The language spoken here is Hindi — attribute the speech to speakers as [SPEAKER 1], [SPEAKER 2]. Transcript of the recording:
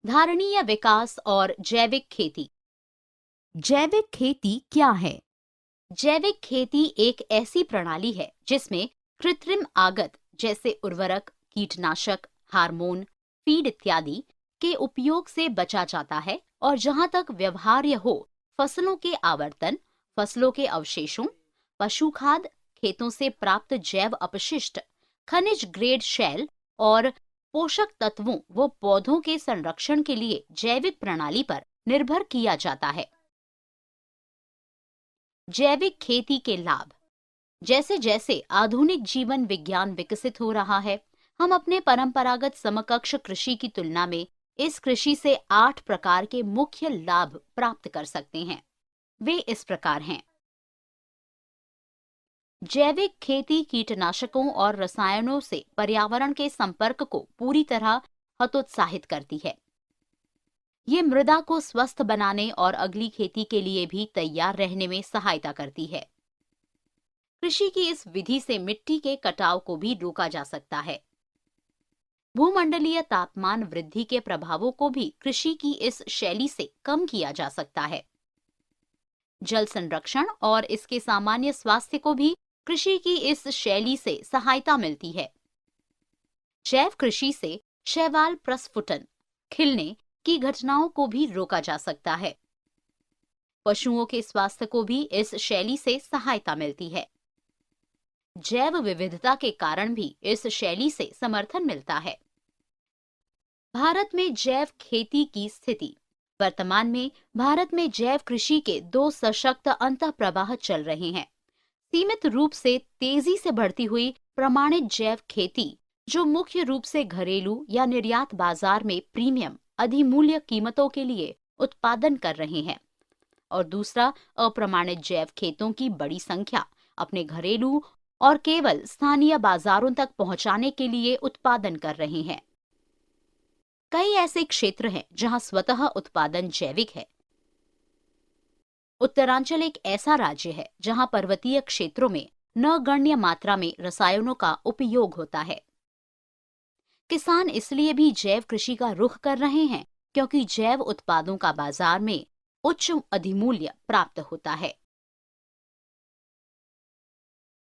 [SPEAKER 1] धारणीय विकास और जैविक खेती।
[SPEAKER 2] जैविक खेती क्या है?
[SPEAKER 1] जैविक खेती एक ऐसी प्रणाली है जिसमें कृत्रिम आगत जैसे उर्वरक, कीटनाशक, हार्मोन, फीड इत्यादि के उपयोग से बचा जाता है और जहां तक व्यवहार्य हो, फसलों के आवर्तन, फसलों के अवशेषों, पशु खाद, खेतों से प्राप्त जैव अपशिष्ट, खनिज ग्रेड शैल और पोषक तत्वों व पौधों के संरक्षण के लिए जैविक प्रणाली पर निर्भर किया जाता है। जैविक खेती के लाभ। जैसे जैसे आधुनिक जीवन विज्ञान विकसित हो रहा है, हम अपने परंपरागत समकक्ष कृषि की तुलना में इस कृषि से 8 प्रकार के मुख्य लाभ प्राप्त कर सकते हैं। वे इस प्रकार हैं। जैविक खेती कीटनाशकों और रसायनों से पर्यावरण के संपर्क को पूरी तरह हतोत्साहित करती है। ये मृदा को स्वस्थ बनाने और अगली खेती के लिए भी तैयार रहने में सहायता करती है। कृषि की इस विधि से मिट्टी के कटाव को भी रोका जा सकता है। भूमंडलीय तापमान वृद्धि के प्रभावों को भी कृषि की इस शैली से कम किया जा सकता है। जल संरक्षण और इसके सामान्य स्वास्थ्य को भी कृषि की इस शैली से सहायता मिलती है। जैव कृषि से शैवाल प्रस्फुटन, खिलने की घटनाओं को भी रोका जा सकता है। पशुओं के स्वास्थ्य को भी इस शैली से सहायता मिलती है। जैव विविधता के कारण भी इस शैली से समर्थन मिलता है। भारत में जैव खेती की स्थिति। वर्तमान में भारत में जैव कृषि के 2 सशक्त अंतःप्रवाह चल रहे हैं। सीमित रूप से तेजी से बढ़ती हुई प्रमाणित जैव खेती, जो मुख्य रूप से घरेलू या निर्यात बाजार में प्रीमियम अधिमूल्य कीमतों के लिए उत्पादन कर रहे हैं, और दूसरा अप्रमाणित जैव खेतों की बड़ी संख्या अपने घरेलू और केवल स्थानीय बाजारों तक पहुंचाने के लिए उत्पादन कर रहे हैं। कई ऐसे क्षेत्र हैं जहां स्वतः उत्पादन जैविक है। उत्तरांचल एक ऐसा राज्य है जहां पर्वतीय क्षेत्रों में नगण्य मात्रा में रसायनों का उपयोग होता है। किसान इसलिए भी जैव कृषि का रुख कर रहे हैं क्योंकि जैव उत्पादों का बाजार में उच्च अधिमूल्य प्राप्त होता है।